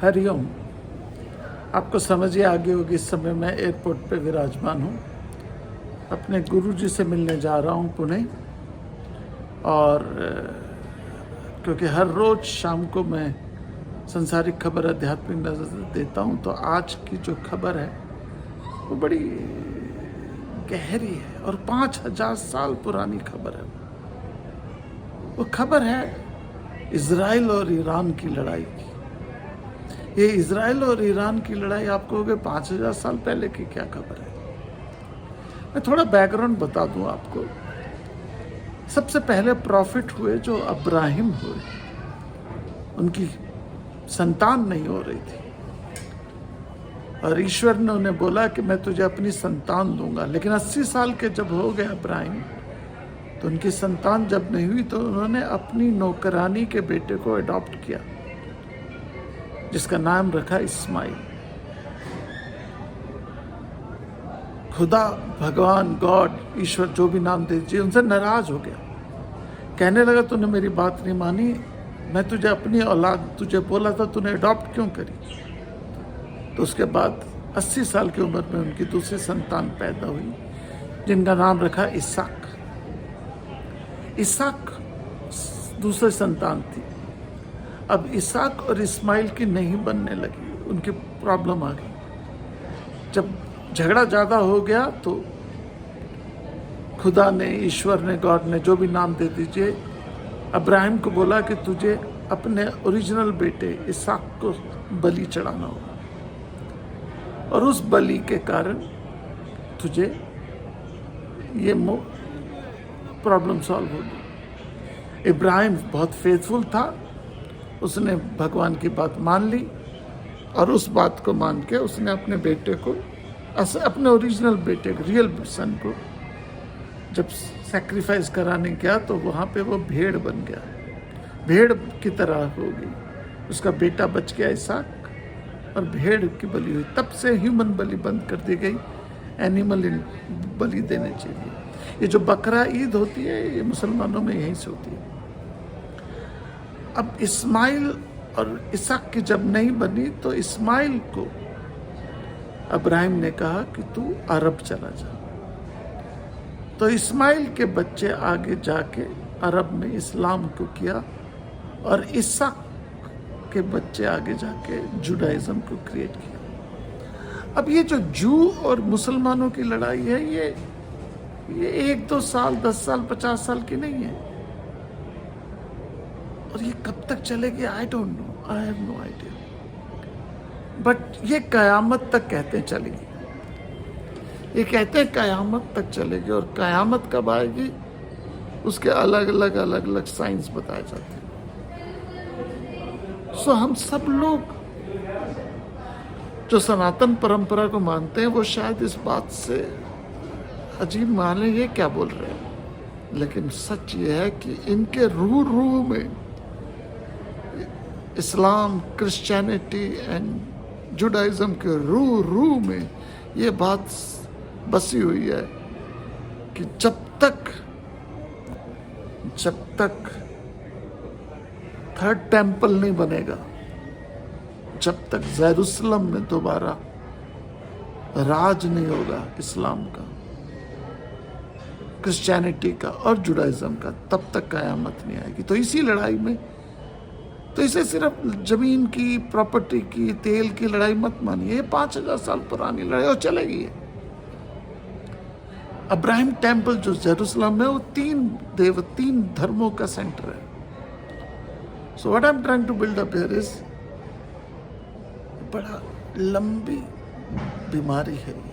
हरिओम। आपको समझ ही आ गई होगी, इस समय मैं एयरपोर्ट पे विराजमान हूँ। अपने गुरुजी से मिलने जा रहा हूँ पुणे। और क्योंकि हर रोज़ शाम को मैं संसारिक खबर आध्यात्मिक नजर देता हूँ, तो आज की जो खबर है वो बड़ी गहरी है और 5000 साल पुरानी खबर है। वो खबर है इजराइल और ईरान की लड़ाई की। ये इजराइल और ईरान की लड़ाई आपको हो गए 5000 साल पहले की क्या खबर है। मैं थोड़ा बैकग्राउंड बता दूं आपको। सबसे पहले प्रॉफिट हुए जो अब्राहिम हुए, उनकी संतान नहीं हो रही थी और ईश्वर ने उन्हें बोला कि मैं तुझे अपनी संतान दूंगा। लेकिन 80 साल के जब हो गए अब्राहिम, तो उनकी संतान जब नहीं हुई तो उन्होंने अपनी नौकरानी के बेटे को अडॉप्ट किया, जिसका नाम रखा इस्माइल। खुदा, भगवान, गॉड, ईश्वर, जो भी नाम दे दीजिए, उनसे नाराज हो गया। कहने लगा तूने मेरी बात नहीं मानी, मैं तुझे अपनी औलाद तुझे बोला था, तूने अडॉप्ट क्यों करी। तो उसके बाद 80 साल की उम्र में उनकी दूसरी संतान पैदा हुई, जिनका नाम रखा इसहाक। इसहाक दूसरी संतान थी। अब इसहाक और इस्माइल की नहीं बनने लगी, उनकी प्रॉब्लम आ गई। जब झगड़ा ज़्यादा हो गया तो खुदा ने, ईश्वर ने, गॉड ने, जो भी नाम दे दीजिए, अब्राहिम को बोला कि तुझे अपने ओरिजिनल बेटे इसहाक को बलि चढ़ाना होगा और उस बलि के कारण तुझे ये प्रॉब्लम सॉल्व होगी। इब्राहिम बहुत फेथफुल था, उसने भगवान की बात मान ली और उस बात को मान के उसने अपने बेटे को, अपने ओरिजिनल बेटे को, रियल सन को जब सैक्रिफाइस कराने गया तो वहाँ पे वो भेड़ बन गया, भेड़ की तरह हो गई। उसका बेटा बच गया इसहाक और भेड़ की बलि हुई। तब से ह्यूमन बलि बंद कर दी गई, एनिमल बलि देने चाहिए। ये जो बकरा ईद होती है, ये मुसलमानों में यहीं से होती है। अब इस्माइल और इसहाक की जब नहीं बनी तो इस्माइल को अब्राहिम ने कहा कि तू अरब चला जा। तो इस्माइल के बच्चे आगे जाके अरब में इस्लाम को किया और इसहाक के बच्चे आगे जाके जुडाइज्म को क्रिएट किया। अब ये जो जू और मुसलमानों की लड़ाई है, ये 1-2 साल, 10 साल, 50 साल की नहीं है। और ये कब तक चलेगी I don't know, I have no idea. But ये कयामत तक कहते हैं चलेगी। ये कहते हैं कयामत तक चलेगी और कयामत कब आएगी उसके अलग अलग साइंस बताए जाते हैं। सो हम सब लोग जो सनातन परंपरा को मानते हैं वो शायद इस बात से अजीब माने ये क्या बोल रहे हैं, लेकिन सच ये है कि इनके रूह में इस्लाम, क्रिश्चियनिटी एंड जुडाइज्म के रूह में ये बात बसी हुई है कि जब तक थर्ड टेम्पल नहीं बनेगा, जब तक जेरूसलम में दोबारा राज नहीं होगा इस्लाम का, क्रिश्चियनिटी का और जुडाइज्म का, तब तक कयामत नहीं आएगी। तो इसी लड़ाई में, तो इसे सिर्फ जमीन की, प्रॉपर्टी की, तेल की लड़ाई मत मानिए। ये 5000 साल पुरानी लड़ाई और चलेगी। अब्राहिम टेम्पल जो जेरूसलम है वो 3 धर्मों का सेंटर है। So what I am trying to build up here is, बड़ा लंबी बीमारी है ये।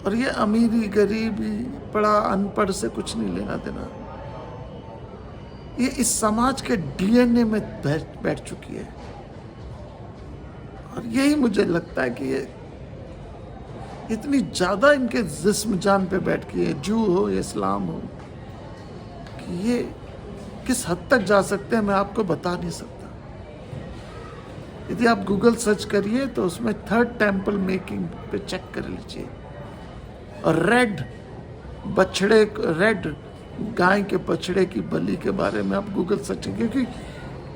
और ये अमीरी, गरीबी, बड़ा, अनपढ़ से कुछ नहीं लेना देना। ये इस समाज के डीएनए में बैठ चुकी है। और यही मुझे लगता है कि ये इतनी ज्यादा इनके जिस्म जान पे बैठ गई है, जू हो या इस्लाम हो, कि ये किस हद तक जा सकते हैं मैं आपको बता नहीं सकता। यदि आप गूगल सर्च करिए तो उसमें थर्ड टेम्पल मेकिंग पे चेक कर लीजिए। और रेड गाय के बछड़े की बलि के बारे में आप गूगल सर्च, क्योंकि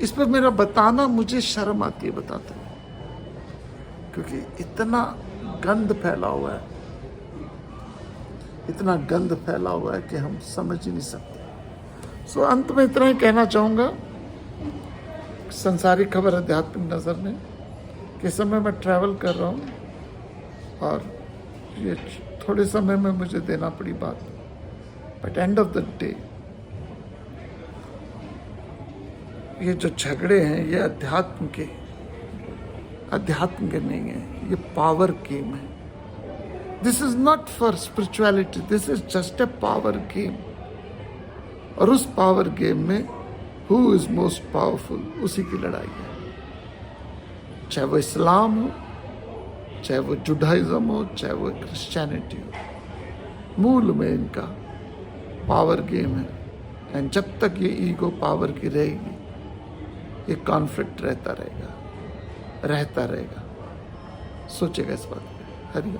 इस पर मेरा बताना मुझे शर्म आती है बताते हुए, क्योंकि इतना गंद फैला हुआ है, इतना गंद फैला हुआ है कि हम समझ ही नहीं सकते। सो अंत में इतना ही कहना चाहूँगा, संसारिक खबर आध्यात्मिक नज़र में कि समय मैं ट्रैवल कर रहा हूँ और ये थोड़े समय में मुझे देना पड़ी बात, but end of the day ये जो झगड़े हैं ये अध्यात्म के नहीं है, ये पावर गेम है। This is not for spirituality, this is just a power game. और उस पावर गेम में हु इज मोस्ट पावरफुल, उसी की लड़ाई है। चाहे वो इस्लाम हो, चाहे वो जुडाइज्म हो, चाहे वो क्रिश्चियनिटी हो, मूल में इनका पावर गेम है। एंड जब तक ये ईगो पावर की रहेगी, ये कॉन्फ्लिक्ट रहता रहेगा। सोचेगा इस बात पे। हरिओम।